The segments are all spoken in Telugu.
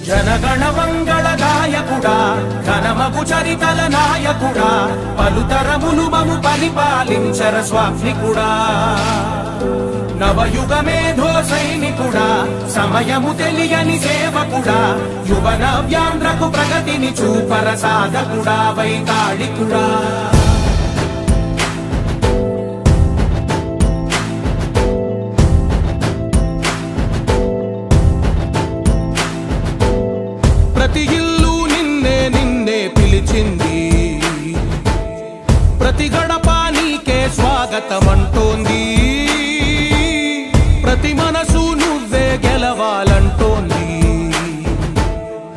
జనగణ మంగళ గాయకుడా ఘనమగు చరితల నాయకుడా పలుతరములు మము పరిపాలించర స్వామికుడా నవయుగ మేధో సైనికుడా సమయము తెలియని సేవకుడా యువ నవ్యాంధ్రకు ప్రగతిని చూపర సాధకుడా వైతాళికుడా ప్రతి ఇల్లు నిన్నే నిన్నే పిలిచింది ప్రతి గడప నీకే స్వాగతమంటోంది ప్రతి మనసు నువ్వే గెలవాలంటోంది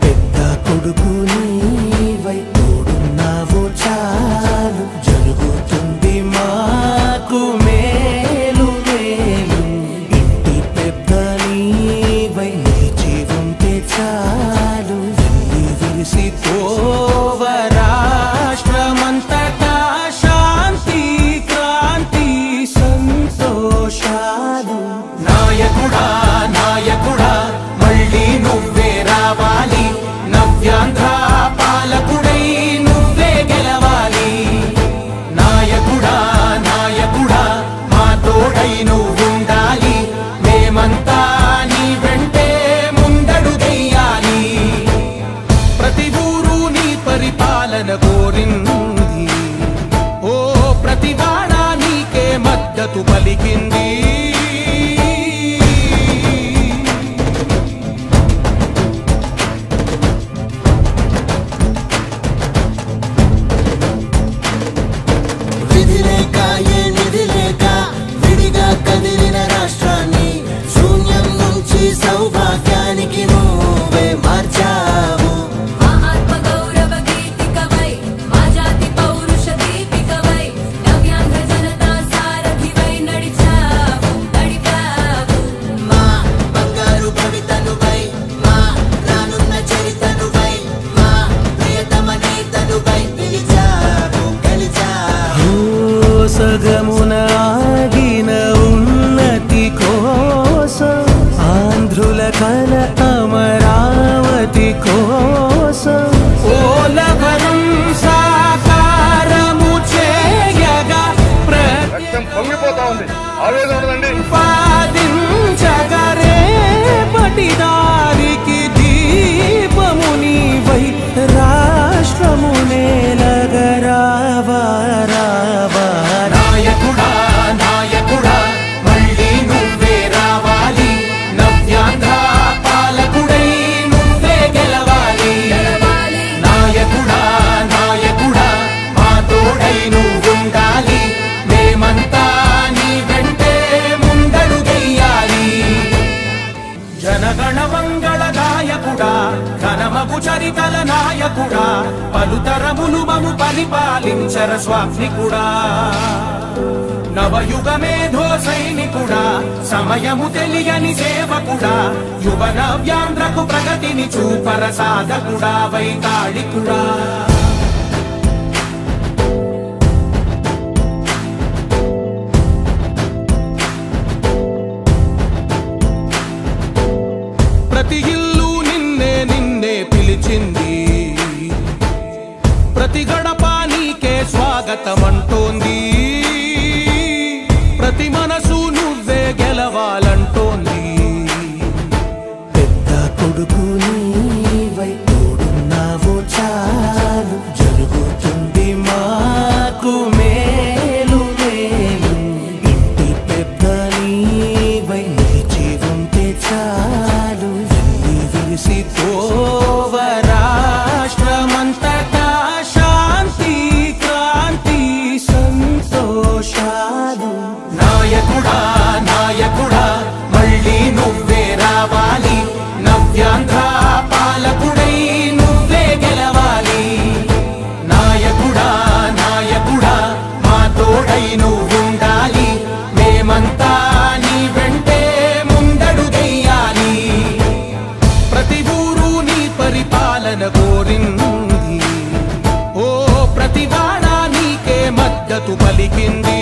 పెద్ద కొడుకు నీవై తోడున్నావు చాలు జరుగుతుంది మాకు మేలు మేలు ఇంటి పెద్ద నీవై నిలిచి ఉంటే చాలు విరిసి తోవ రాష్ట్రమంతటా శాంతి క్రాంతి సంతోషాలు నాయకుడా నాయకుడా మళ్ళీ నువ్వే రావాలి నవ్యాంధ్ర పాలకుడై నువ్వే గెలవాలి నాయకుడా నాయకుడా మా తోడై నువ్వుండాలి మేమంతా నీ వెంటే ముందడుగెయ్యాలి ప్రతి ఊరు నీ పరిపాలన కోరింది ఓ ప్రతి వాడ నీకే మద్దతు పలికింది సౌభాగ్యానికి నువ్వే మార్చావు ఆత్మ గౌరవ గీతికవై మా జాతి పౌరుష దీపికవై నవ్యాంధ్ర జనతా సారథివై నడిచావు నడిపావు మా బంగారు భవితనువై మా రానున్న చరితనువై మా ప్రియతమ నేతనువై పిలిచావు గెలిచావు సగమున ఆగిన ఉన్నతి కోసం ఆంధ్రుల కల అమరావతి కోసం ఓలవరం సాకారము చేయగా పొంగిపోతా ఉంది ఆవేదన ఉందండి పాదించగరే పటిదారికి దీపము నీవై రాష్ట్రము నేలగరావా రావా నాయకుడా నాయకుడా మళ్ళీ నువ్వే రావాలి నవ్యాంధ్ర పాలకుడై నువ్వే గెలవాలి నాయకుడా నాయకుడా మా తోడై నువ్వుండాలి మేమంతా నీ వెంటే ముందడుగెయ్యాలి జనగణ మంగళ గాయకుడా ఘనమగు చరితల నాయకుడా పలుతరములు మము పరిపాలించర స్వామికుడా నవయుగ మేధో సైనికుడా సమయము తెలియని సేవకుడా యువ నవ్యాంధ్రకు ప్రగతిని చూపర సాధకుడా వైతాళికుడా ప్రతి ఇల్లు నిన్నే నిన్నే పిలిచింది ప్రతి గడప నీకే స్వాగతమంటోంది ప్రతి మనసు నువ్వే గెలవాలంటోంది పెద్ద కొడుకు నీవై తోడున్నావు చాలు జరుగుతుంది మాకు మేలు మేలు ఇంటి పెద్ద నీవై నిలిచి ఉంటే చాలు విరిసి తోవ రాష్ట్రమంతటా శాంతి క్రాంతి సంతోషాలు నాయకుడా నాయకుడా మళ్ళీ నువ్వే రావాలి నవ్యాంధ్ర పాలకుడై నువ్వే గెలవాలి నాయకుడా నాయకుడా మా తోడై నువ్వుండాలి మేమంతా నీ వెంటే ముందడుగెయ్యాలి ప్రతి ఊరు నీ పరిపాలన కోరింది ఓ ప్రతి వాడ నీకే మద్దతు పలికింది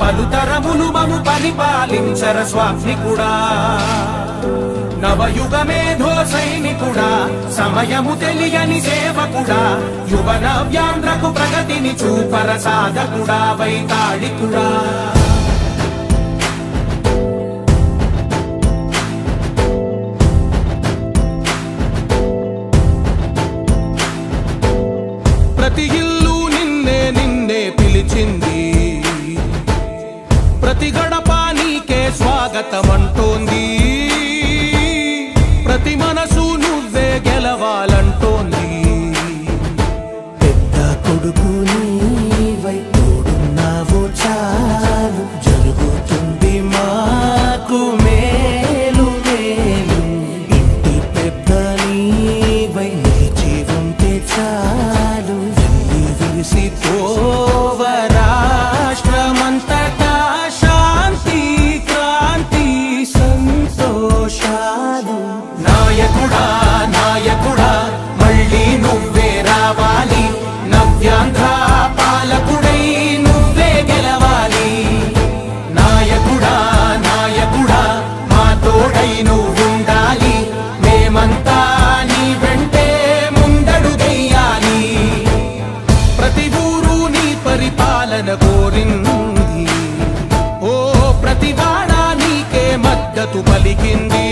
పలుతరములు మము పరిపాలించర స్వామికుడా నవయుగమేధో సైనికుడా సమయము తెలియని సేవకుడా యువ నవ్యాంధ్రకు ప్రగతిని చూపర సాధకుడా వైతాళికుడా ప్రతి ఇల్లు నిన్నే నిన్నే పిలిచింది ప్రతి గడప నీకే స్వాగతమంటోంది ప్రతి మనసు నువ్వే గెలవాలంటోంది పెద్ద కొడుకు నీవై తోడున్నావో చాలు జరుగుతుంది మాకు మేలు మేలు ఇంటి పెద్ద నీవై నిలిచి ఉంటే చాలు వెళ్ళి విరిసి పోవ రాష్ట్రమంతటా శాంతి క్రాంతి సంతోషాలు నాయకుడా నాయకుడా మళ్ళీ నువ్వే రావాలి నవ్యాంధ్ర పాలకుడై నువ్వే గెలవాలి నాయకుడా నాయకుడా మా తోడై నువ్వుండాలి మేమంతా నీ వెంటే ముందడుగెయ్యాలి ప్రతి ఊరు నీ పరిపాలన కోరింది ఓ ప్రతి వాడ నీకే మద్దతు పలికింది